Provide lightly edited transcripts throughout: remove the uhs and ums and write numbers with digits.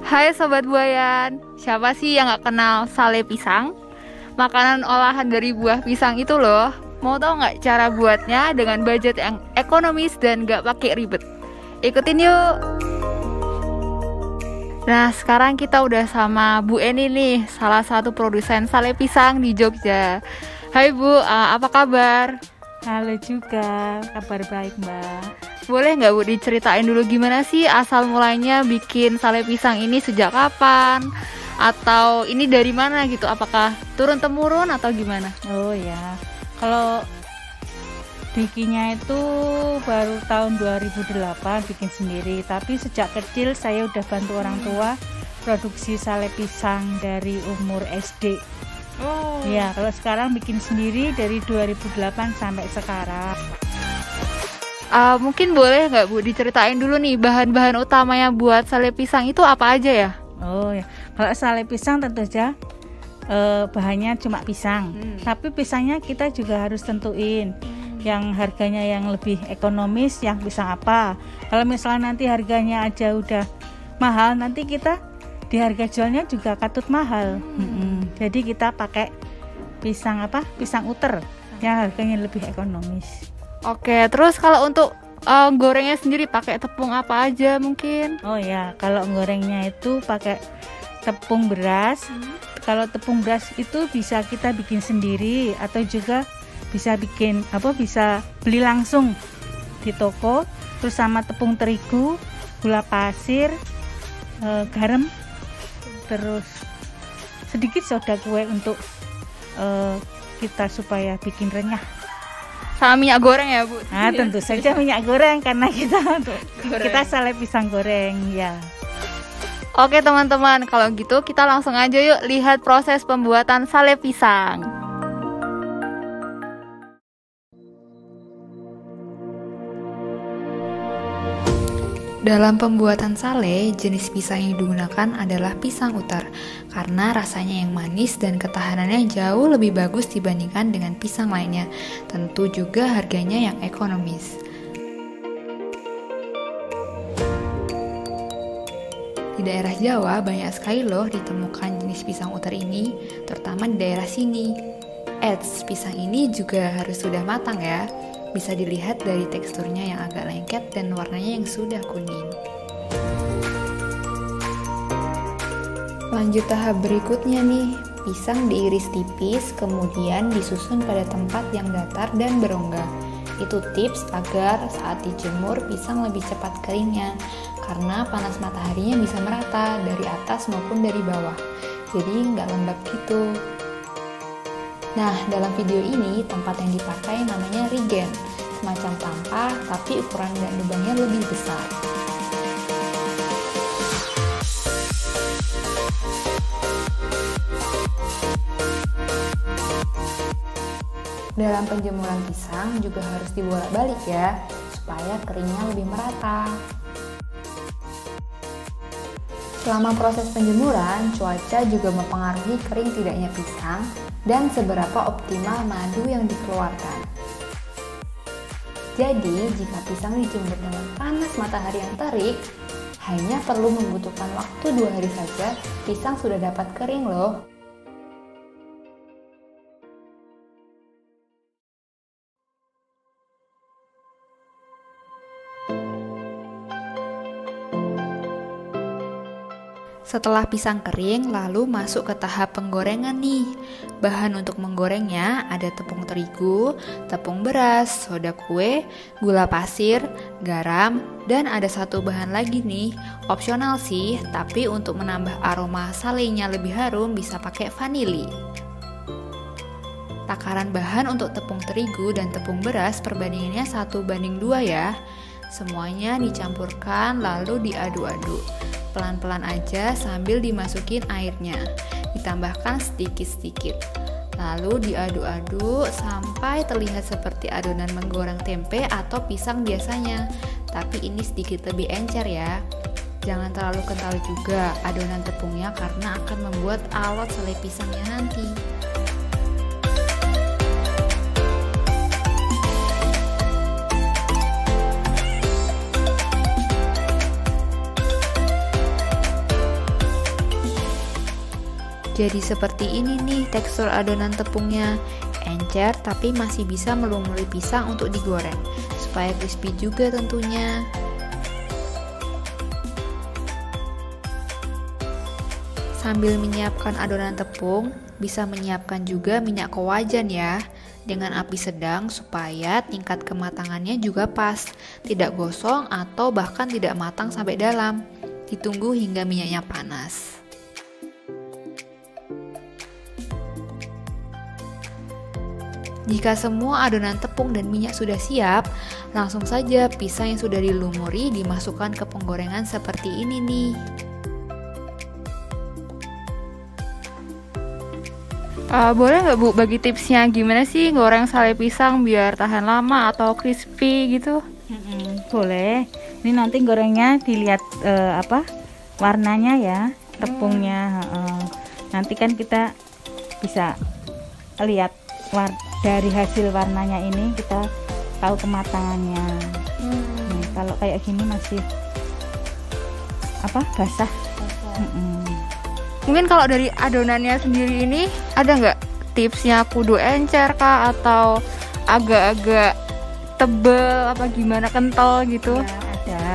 Hai Sobat Buayan, siapa sih yang gak kenal sale pisang? Makanan olahan dari buah pisang itu loh. Mau tahu nggak cara buatnya dengan budget yang ekonomis dan gak pakai ribet? Ikutin yuk! Nah, sekarang kita udah sama Bu Eni nih, salah satu produsen sale pisang di Jogja. Hai Bu, apa kabar? Halo juga, kabar baik Mbak. Boleh nggak Bu diceritain dulu gimana sih asal mulanya bikin sale pisang ini sejak kapan? Atau ini dari mana gitu? Apakah turun-temurun atau gimana? Oh ya, kalau bikinnya itu baru tahun 2008 bikin sendiri. Tapi sejak kecil saya udah bantu orang tua produksi sale pisang dari umur SD. Oh. Ya, kalau sekarang bikin sendiri dari 2008 sampai sekarang. Mungkin boleh nggak Bu diceritain dulu nih bahan-bahan utamanya buat sale pisang itu apa aja ya? Oh ya, kalau sale pisang tentu saja bahannya cuma pisang. Tapi pisangnya kita juga harus tentuin yang harganya yang lebih ekonomis, yang pisang apa. Kalau misalnya nanti harganya aja udah mahal, nanti kita di harga jualnya juga katut mahal. Jadi kita pakai pisang pisang uter yang harganya lebih ekonomis. Oke, terus kalau untuk gorengnya sendiri pakai tepung apa aja mungkin? Oh ya, kalau gorengnya itu pakai tepung beras. Kalau tepung beras itu bisa kita bikin sendiri atau juga bisa bisa beli langsung di toko. Terus sama tepung terigu, gula pasir, garam, terus sedikit soda kue untuk kita supaya bikin renyah. Sama minyak goreng ya Bu? Nah, tentu saja minyak goreng karena kita sale pisang goreng ya. Oke teman-teman, kalau gitu kita langsung aja yuk lihat proses pembuatan sale pisang. Dalam pembuatan sale, jenis pisang yang digunakan adalah pisang utar karena rasanya yang manis dan ketahanannya jauh lebih bagus dibandingkan dengan pisang lainnya. Tentu juga harganya yang ekonomis. Di daerah Jawa banyak sekali loh ditemukan jenis pisang utar ini, terutama di daerah sini. Eits, pisang ini juga harus sudah matang ya. Bisa dilihat dari teksturnya yang agak lengket dan warnanya yang sudah kuning. Lanjut tahap berikutnya nih, pisang diiris tipis kemudian disusun pada tempat yang datar dan berongga. Itu tips agar saat dijemur pisang lebih cepat keringnya karena panas mataharinya bisa merata dari atas maupun dari bawah. Jadi nggak lembab gitu. Nah, dalam video ini tempat yang dipakai namanya rigen, semacam tampah tapi ukuran dan lubangnya lebih besar. Dalam penjemuran pisang juga harus dibolak-balik ya, supaya keringnya lebih merata. Selama proses penjemuran, cuaca juga mempengaruhi kering tidaknya pisang dan seberapa optimal madu yang dikeluarkan. Jadi, jika pisang dijemur dengan panas matahari yang terik, hanya perlu membutuhkan waktu 2 hari saja, pisang sudah dapat kering loh. Setelah pisang kering, lalu masuk ke tahap penggorengan nih. Bahan untuk menggorengnya ada tepung terigu, tepung beras, soda kue, gula pasir, garam, dan ada satu bahan lagi nih, opsional sih, tapi untuk menambah aroma salenya lebih harum bisa pakai vanili. Takaran bahan untuk tepung terigu dan tepung beras perbandingannya 1:2 ya. Semuanya dicampurkan lalu diaduk-aduk. Pelan-pelan aja sambil dimasukin airnya. Ditambahkan sedikit-sedikit. Lalu diaduk-aduk sampai terlihat seperti adonan menggoreng tempe atau pisang biasanya. Tapi ini sedikit lebih encer ya. Jangan terlalu kental juga adonan tepungnya karena akan membuat alot sale pisangnya nanti. Jadi seperti ini nih tekstur adonan tepungnya, encer tapi masih bisa melumuri pisang untuk digoreng, supaya crispy juga tentunya. Sambil menyiapkan adonan tepung, bisa menyiapkan juga minyak ke wajan ya, dengan api sedang supaya tingkat kematangannya juga pas, tidak gosong atau bahkan tidak matang sampai dalam. Ditunggu hingga minyaknya panas. Jika semua adonan tepung dan minyak sudah siap, langsung saja pisang yang sudah dilumuri dimasukkan ke penggorengan seperti ini nih. Boleh nggak Bu bagi tipsnya gimana sih goreng sale pisang biar tahan lama atau crispy gitu? Boleh. Ini nanti gorengnya dilihat warnanya ya, tepungnya. Nanti kan kita bisa lihat dari hasil warnanya ini kita tahu kematangannya. Kalau kayak gini masih basah. Mungkin kalau dari adonannya sendiri ini ada nggak tipsnya kudu encer kah atau agak-agak tebel apa gimana, kental gitu? Ya, ada.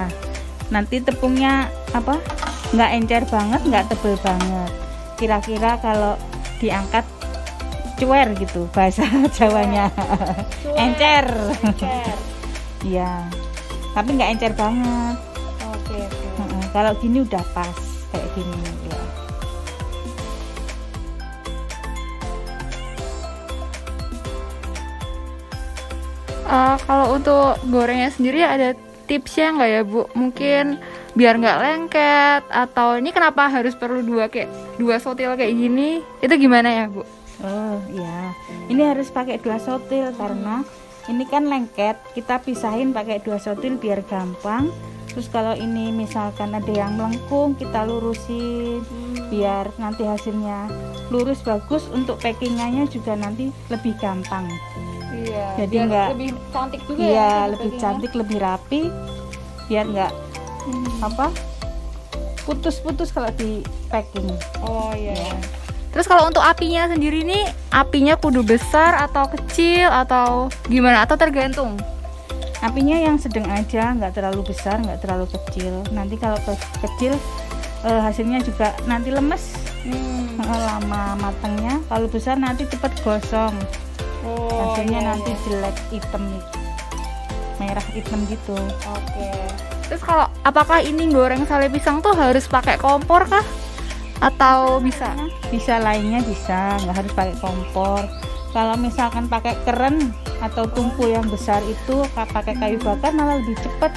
Nanti tepungnya nggak encer banget, nggak tebel banget. Kira-kira kalau diangkat cuer gitu bahasa Jawanya. Encer. Iya. Tapi nggak encer banget. Oke. Kalau gini udah pas kayak gini ya. Kalau untuk gorengnya sendiri ada tipsnya nggak ya Bu? Mungkin biar nggak lengket atau ini kenapa harus perlu dua sotil kayak gini? Itu gimana ya Bu? Oh iya, ini harus pakai 2 sotil karena ini kan lengket. Kita pisahin pakai 2 sotil biar gampang. Terus kalau ini misalkan ada yang melengkung, kita lurusin biar nanti hasilnya lurus bagus. Untuk packingnya juga nanti lebih gampang. Iya. Jadi nggak lebih cantik juga iya, ya. lebih cantik, lebih rapi. Biar nggak putus-putus kalau di packing. Oh iya. Terus kalau untuk apinya sendiri nih, apinya kudu besar atau kecil atau gimana? Atau tergantung? Apinya yang sedang aja, nggak terlalu besar, nggak terlalu kecil. Nanti kalau kecil hasilnya juga nanti lemes, lama matangnya. Kalau besar nanti cepat gosong. Hasilnya nanti jelek, hitam, merah hitam gitu. Oke. Terus kalau apakah ini goreng sale pisang tuh harus pakai kompor kah? Atau bisa? Bisa, lainnya bisa, nggak harus pakai kompor. Kalau misalkan pakai keren atau tungku yang besar itu pakai kayu bakar malah lebih cepat.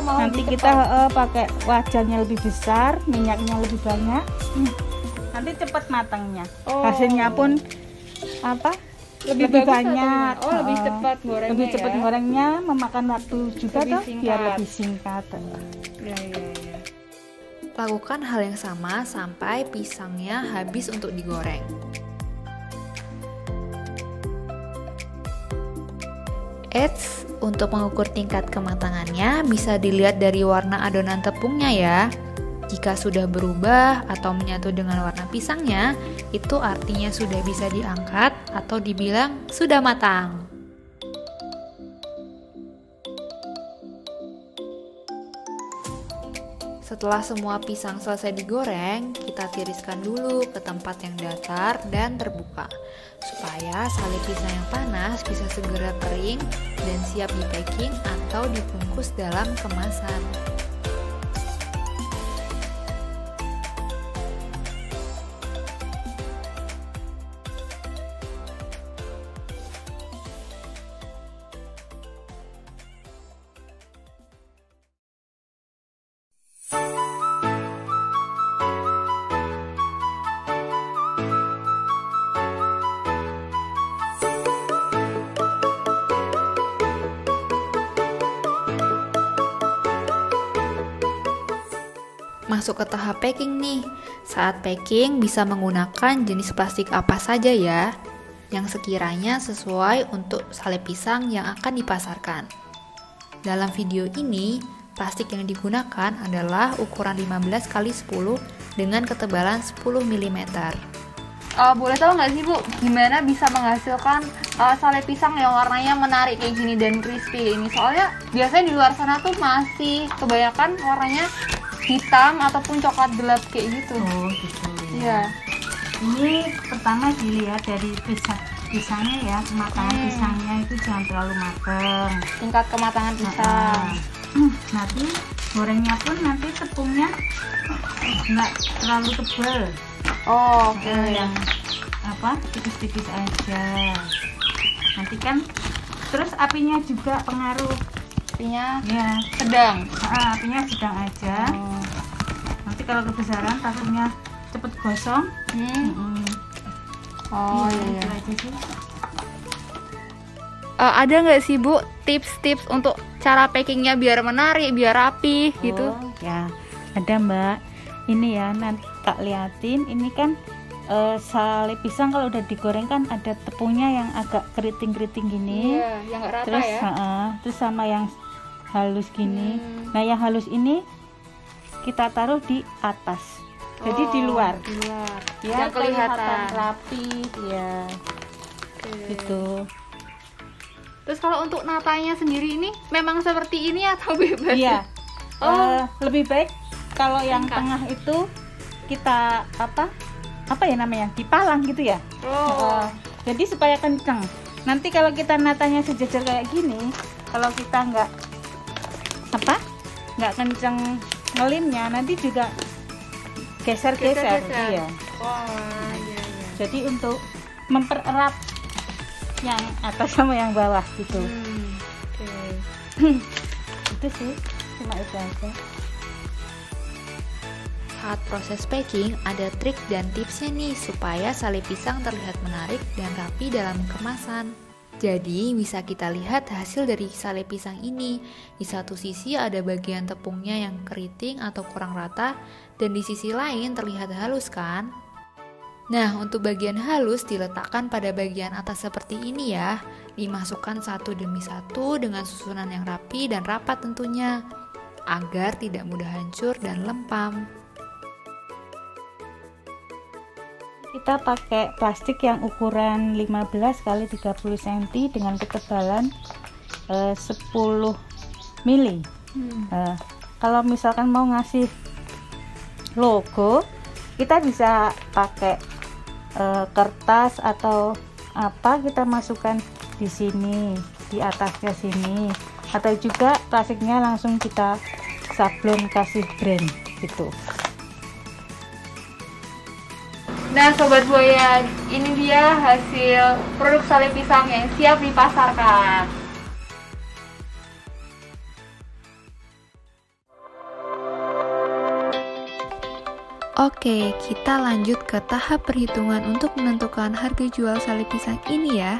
Nanti kita pakai wajannya lebih besar, minyaknya lebih banyak, nanti cepat matangnya. Hasilnya pun lebih banyak. Lebih cepat gorengnya. Lebih cepat gorengnya, memakan waktu juga biar lebih singkat. Iya. Lakukan hal yang sama sampai pisangnya habis untuk digoreng. Eits, untuk mengukur tingkat kematangannya bisa dilihat dari warna adonan tepungnya ya. Jika sudah berubah atau menyatu dengan warna pisangnya, itu artinya sudah bisa diangkat atau dibilang sudah matang. Setelah semua pisang selesai digoreng, kita tiriskan dulu ke tempat yang datar dan terbuka, supaya sale pisang yang panas bisa segera kering dan siap di packing atau dibungkus dalam kemasan. Masuk ke tahap packing nih. Saat packing bisa menggunakan jenis plastik apa saja ya, yang sekiranya sesuai untuk sale pisang yang akan dipasarkan. Dalam video ini, plastik yang digunakan adalah ukuran 15 x 10 dengan ketebalan 10 mm. boleh tahu nggak sih Bu, gimana bisa menghasilkan sale pisang yang warnanya menarik kayak gini dan crispy ini? Soalnya biasanya di luar sana tuh masih kebanyakan warnanya hitam ataupun coklat gelap kayak gitu. Oh gitu. Iya. Ini pertama dilihat dari pisangnya ya, kematangan pisangnya itu jangan terlalu matang. Tingkat kematangan pisang. Nanti gorengnya pun nanti tepungnya nggak terlalu tebal. Oh, oke. Yang apa tipis-tipis aja. Nanti kan terus apinya juga pengaruh. Apinya Ya, sedang. apinya sedang aja. Nanti kalau kebesaran takutnya cepet gosong. Oh Itu iya. aja sih. Ada nggak sih Bu tips-tips untuk cara packingnya biar menarik, biar rapi gitu? Oh, ya, ada Mbak. Ini ya, nanti tak liatin. Ini kan sale pisang kalau udah digoreng kan ada tepungnya yang agak keriting-keriting gini. Iya, yang nggak rata Terus, ya. terus sama yang halus gini. Nah, yang halus ini kita taruh di atas. Jadi di luar. Di luar. Ya, Yang kelihatan. rapi, ya. Oke. Gitu. Terus kalau untuk natanya sendiri ini memang seperti ini atau bebas? Iya. Oh. Lebih baik kalau yang Ringkas. tengah itu kita apa ya namanya, dipalang gitu ya. Oh. Jadi supaya kenceng. Nanti kalau kita natanya sejajar kayak gini, kalau kita nggak kenceng ngelimnya, nanti juga geser-geser. Geser-geser. Iya. Wah, iya. Jadi untuk mempererat yang atas sama yang bawah gitu. Oke. Itu sih, cuma itu aja. Saat proses packing, ada trik dan tipsnya nih supaya sale pisang terlihat menarik dan rapi dalam kemasan. Jadi, bisa kita lihat hasil dari sale pisang ini. Di satu sisi ada bagian tepungnya yang keriting atau kurang rata, dan di sisi lain terlihat halus kan? Nah, untuk bagian halus diletakkan pada bagian atas seperti ini ya. Dimasukkan satu demi satu dengan susunan yang rapi dan rapat tentunya, agar tidak mudah hancur dan lempam. Kita pakai plastik yang ukuran 15 kali 30 cm dengan ketebalan 10 mili. Kalau misalkan mau ngasih logo, kita bisa pakai kertas atau apa, kita masukkan di sini, di atasnya sini, atau juga plastiknya langsung kita sablon kasih brand gitu. Nah, Sobat Buaya, ini dia hasil produk sale pisang yang siap dipasarkan. Oke, kita lanjut ke tahap perhitungan untuk menentukan harga jual sale pisang ini ya.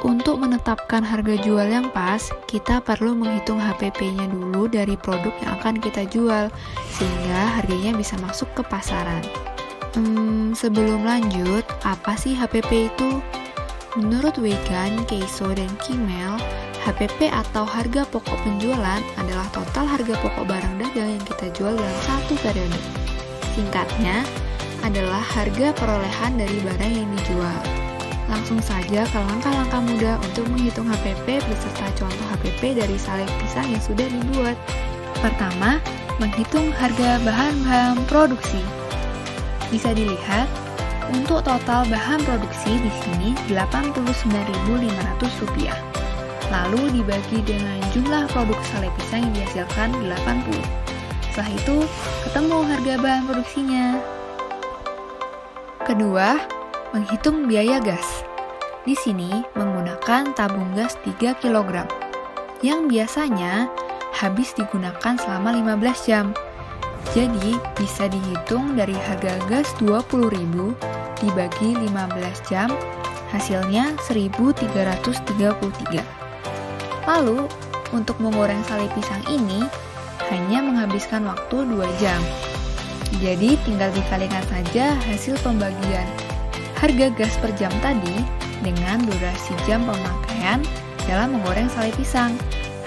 Untuk menetapkan harga jual yang pas, kita perlu menghitung HPP-nya dulu dari produk yang akan kita jual, sehingga harganya bisa masuk ke pasaran. Sebelum lanjut, apa sih HPP itu? Menurut Wegan, Keiso, dan Kimel, HPP atau harga pokok penjualan adalah total harga pokok barang dagang yang kita jual dalam satu periode. Singkatnya, adalah harga perolehan dari barang yang dijual. Langsung saja ke langkah-langkah mudah untuk menghitung HPP beserta contoh HPP dari sale pisang yang sudah dibuat. Pertama, menghitung harga bahan-bahan produksi. Bisa dilihat, untuk total bahan produksi di sini Rp89.500. Lalu dibagi dengan jumlah produk sale pisang yang dihasilkan 80. Setelah itu, ketemu harga bahan produksinya. Kedua, menghitung biaya gas. Di sini menggunakan tabung gas 3 kg, yang biasanya habis digunakan selama 15 jam. Jadi, bisa dihitung dari harga gas 20.000 dibagi 15 jam, hasilnya 1.333. Lalu, untuk menggoreng sale pisang ini, hanya menghabiskan waktu 2 jam. Jadi tinggal dikalikan saja hasil pembagian harga gas per jam tadi dengan durasi jam pemakaian dalam menggoreng sale pisang.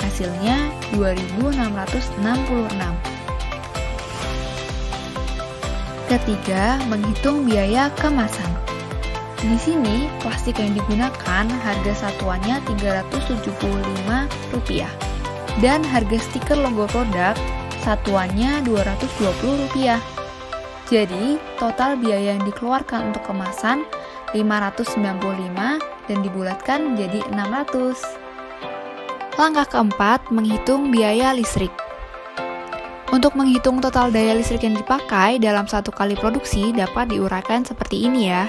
Hasilnya 2.666. Ketiga, menghitung biaya kemasan. Di sini, plastik yang digunakan harga satuannya Rp375 dan harga stiker logo produk satuannya Rp220. Jadi, total biaya yang dikeluarkan untuk kemasan Rp595 dan dibulatkan menjadi Rp600. Langkah keempat, menghitung biaya listrik. Untuk menghitung total daya listrik yang dipakai dalam satu kali produksi dapat diuraikan seperti ini ya.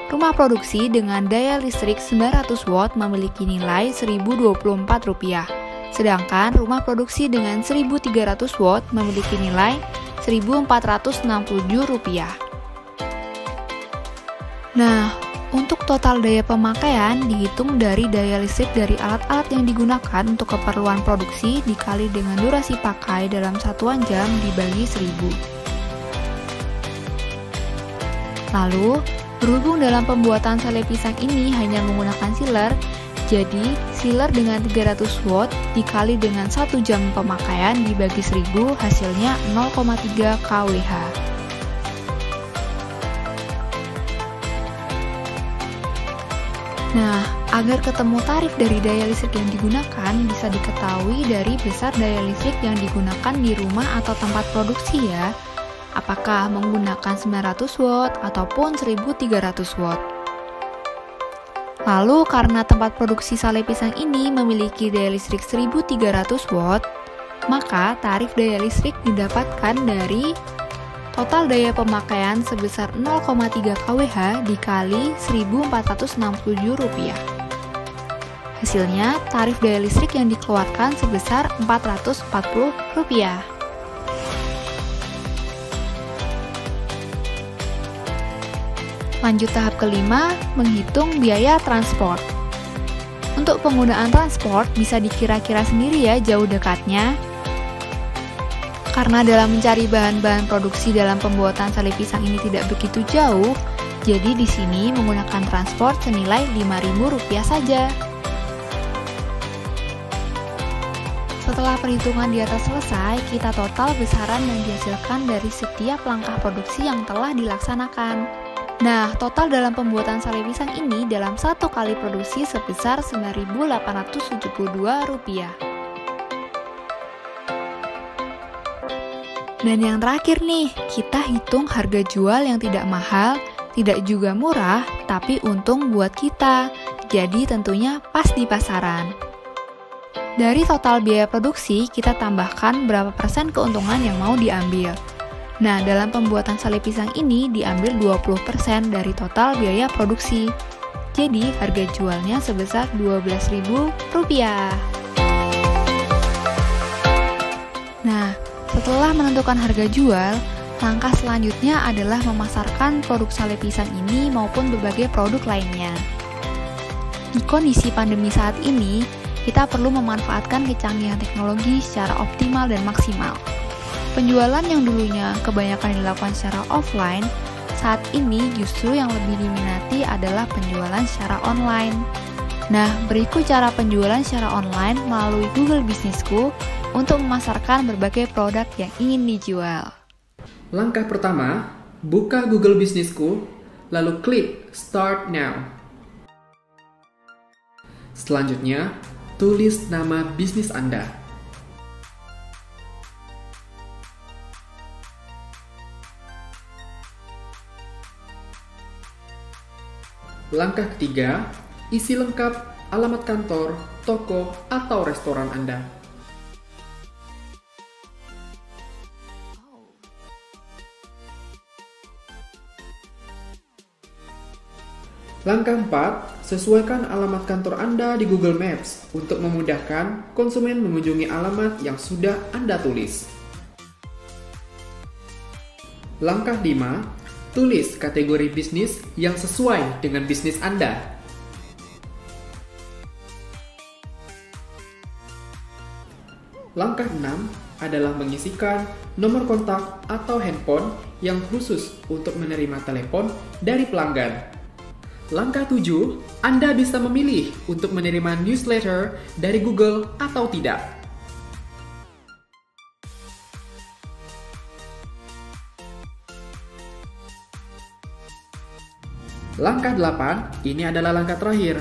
Rumah produksi dengan daya listrik 900 watt memiliki nilai Rp1.024, sedangkan rumah produksi dengan 1.300 watt memiliki nilai Rp1.467. Nah, untuk total daya pemakaian dihitung dari daya listrik dari alat-alat yang digunakan untuk keperluan produksi dikali dengan durasi pakai dalam satuan jam dibagi 1000. Lalu, berhubung dalam pembuatan sale pisang ini hanya menggunakan sealer, jadi sealer dengan 300 watt dikali dengan 1 jam pemakaian dibagi 1000 hasilnya 0,3 kWh. Nah, agar ketemu tarif dari daya listrik yang digunakan bisa diketahui dari besar daya listrik yang digunakan di rumah atau tempat produksi ya. Apakah menggunakan 900 watt ataupun 1300 watt. Lalu karena tempat produksi sale pisang ini memiliki daya listrik 1300 watt, maka tarif daya listrik didapatkan dari total daya pemakaian sebesar 0,3 kWh dikali Rp1.467. Hasilnya, tarif daya listrik yang dikeluarkan sebesar Rp440. Lanjut tahap kelima, menghitung biaya transport. Untuk penggunaan transport bisa dikira-kira sendiri ya jauh dekatnya. Karena dalam mencari bahan-bahan produksi dalam pembuatan sale pisang ini tidak begitu jauh, jadi di sini menggunakan transport senilai Rp5.000 saja. Setelah perhitungan di atas selesai, kita total besaran yang dihasilkan dari setiap langkah produksi yang telah dilaksanakan. Nah, total dalam pembuatan sale pisang ini dalam satu kali produksi sebesar Rp9.872. Dan yang terakhir nih, kita hitung harga jual yang tidak mahal, tidak juga murah, tapi untung buat kita. Jadi tentunya pas di pasaran. Dari total biaya produksi, kita tambahkan berapa persen keuntungan yang mau diambil. Nah, dalam pembuatan sale pisang ini diambil 20% dari total biaya produksi. Jadi harga jualnya sebesar Rp12.000. Nah, setelah menentukan harga jual, langkah selanjutnya adalah memasarkan produk sale pisang ini maupun berbagai produk lainnya. Di kondisi pandemi saat ini, kita perlu memanfaatkan kecanggihan teknologi secara optimal dan maksimal. Penjualan yang dulunya kebanyakan dilakukan secara offline, saat ini justru yang lebih diminati adalah penjualan secara online. Nah, berikut cara penjualan secara online melalui Google Bisnisku untuk memasarkan berbagai produk yang ingin dijual. Langkah pertama, buka Google Bisnisku, lalu klik Start Now. Selanjutnya, tulis nama bisnis Anda. Langkah ketiga, isi lengkap alamat kantor, toko, atau restoran Anda. Langkah 4, sesuaikan alamat kantor Anda di Google Maps untuk memudahkan konsumen mengunjungi alamat yang sudah Anda tulis. Langkah 5, tulis kategori bisnis yang sesuai dengan bisnis Anda. Langkah 6 adalah mengisikan nomor kontak atau handphone yang khusus untuk menerima telepon dari pelanggan. Langkah 7, Anda bisa memilih untuk menerima newsletter dari Google atau tidak. Langkah 8, ini adalah langkah terakhir,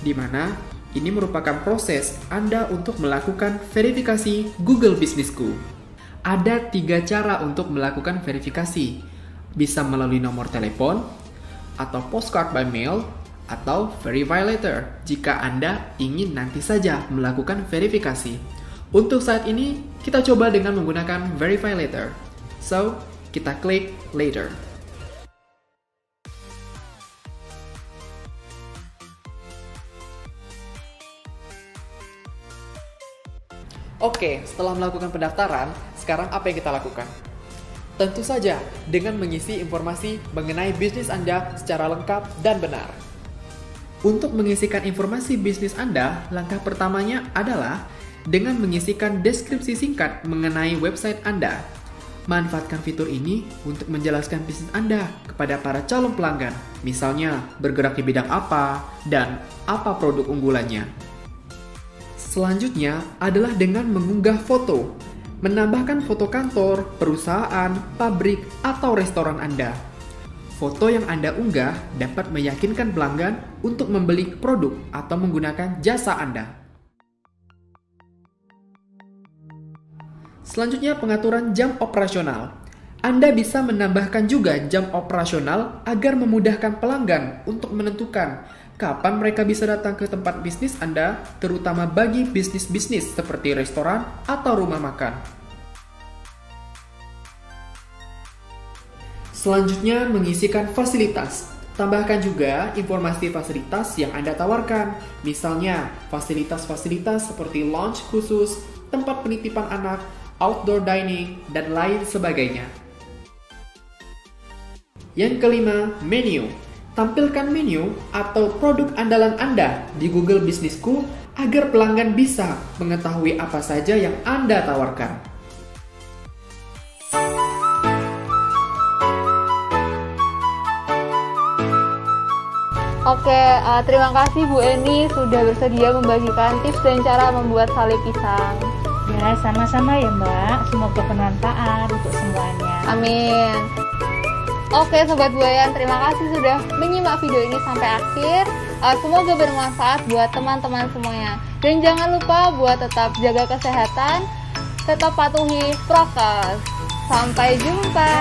di mana ini merupakan proses Anda untuk melakukan verifikasi Google Businessku. Ada 3 cara untuk melakukan verifikasi. Bisa melalui nomor telepon, atau postcard by mail, atau verify letter jika Anda ingin nanti saja melakukan verifikasi. Untuk saat ini, kita coba dengan menggunakan verify letter. So, kita klik later. Oke, setelah melakukan pendaftaran, sekarang apa yang kita lakukan? Tentu saja dengan mengisi informasi mengenai bisnis Anda secara lengkap dan benar. Untuk mengisikan informasi bisnis Anda, langkah pertamanya adalah dengan mengisikan deskripsi singkat mengenai website Anda. Manfaatkan fitur ini untuk menjelaskan bisnis Anda kepada para calon pelanggan, misalnya bergerak di bidang apa dan apa produk unggulannya. Selanjutnya adalah dengan mengunggah foto, menambahkan foto kantor, perusahaan, pabrik, atau restoran Anda. Foto yang Anda unggah dapat meyakinkan pelanggan untuk membeli produk atau menggunakan jasa Anda. Selanjutnya pengaturan jam operasional. Anda bisa menambahkan juga jam operasional agar memudahkan pelanggan untuk menentukan kapan mereka bisa datang ke tempat bisnis Anda, terutama bagi bisnis-bisnis seperti restoran atau rumah makan. Selanjutnya, mengisikan fasilitas. Tambahkan juga informasi fasilitas yang Anda tawarkan, misalnya fasilitas-fasilitas seperti lounge khusus, tempat penitipan anak, outdoor dining, dan lain sebagainya. Yang kelima, menu. Tampilkan menu atau produk andalan Anda di Google Businessku agar pelanggan bisa mengetahui apa saja yang Anda tawarkan. Oke, terima kasih Bu Eni sudah bersedia membagikan tips dan cara membuat sale pisang. Ya, sama-sama ya Mbak. Semoga bermanfaat untuk semuanya. Amin. Oke Sobat Buayan, terima kasih sudah menyimak video ini sampai akhir. Semoga bermanfaat buat teman-teman semuanya. Dan jangan lupa buat tetap jaga kesehatan, tetap patuhi prokes. Sampai jumpa.